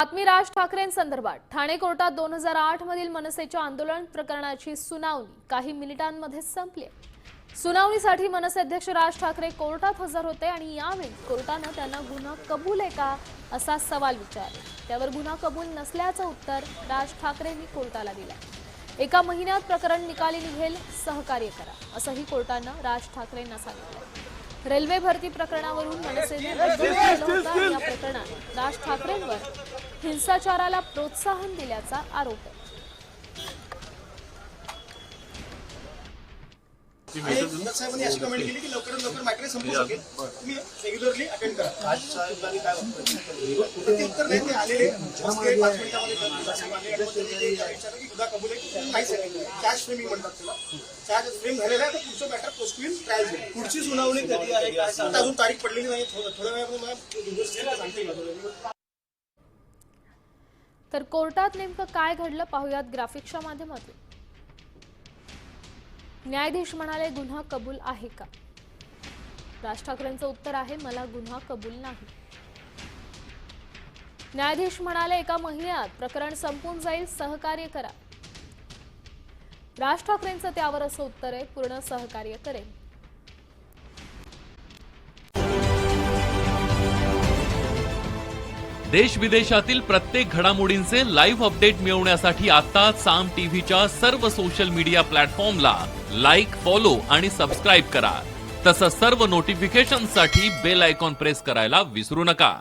बातमी राज ठाकरेंसंदर्भात ठाणे कोर्टात 2008 मधील मनसेच्या आंदोलन प्रकरणाची सुनावणी काही मिनिटांमध्ये संपली। सुनावणीसाठी मनसे अध्यक्ष राज ठाकरे कोर्टात हजर होते आणि यावेळी कोर्टाने त्यांना गुन्हा कबूल आहे का असा सवाल विचारला। त्यावर गुन्हा कबूल नसल्याचं उत्तर राज ठाकरेंनी कोर्टाला दिलं। एका महिन्यात प्रकरण निकाली निघेल, सहकार्य करा असंही कोर्टाने राज ठाकरेंना सांगितलं। रेल्वे भरती प्रकरणावरून मनसेने अर्ज केला होता आणि या प्रकरणात राज ठाकरेंवर हिंसाचाराला प्रोत्साहन दिल्याचा आरोप आहे। साहेबांनी अशी कमेंट केली की लवकरात लवकर मॅटर संपू शकेल, तुम्ही रेग्युलरली अटेंड करा। आज साहेबांनी काय ते उत्तर नाही ते आलेले 5 मिनिटांमध्ये की गुन्हा कबूल आहे, काही सेकंड कॅश फ्रेमिंग म्हणतात त्याला। कॅश फ्रेम झालेला आहे, तर पुढचं मॅटर पोस्ट होईल, ट्रायल होईल। पुढची सुनावणी कधी आहे काय सांगता अजून तारीख पडलेली नाही, थोड्या वेळामध्ये मला सांगते। तर कोर्टात नेमकं काय घडलं पाहूयात ग्राफिक्सच्या माध्यमातून। न्यायाधीश म्हणाले गुन्हा कबूल आहे का? राज ठाकरेंचं उत्तर आहे मला गुन्हा कबूल नाही। न्यायाधीश म्हणाले एका महिन्यात प्रकरण संपून जाईल, सहकार्य करा। राज ठाकरेंचं त्यावर असं उत्तर आहे पूर्ण सहकार्य करेल। देश विदेशातील प्रत्येक घडामोडींचे लाईव्ह अपडेट मिळवण्यासाठी आता साम टीव्हीच्या सर्व सोशल मीडिया प्लॅटफॉर्मला लाईक, फॉलो आणि सबस्क्राईब करा। तसंच सर्व नोटिफिकेशनसाठी बेल आयकॉन प्रेस करायला विसरू नका।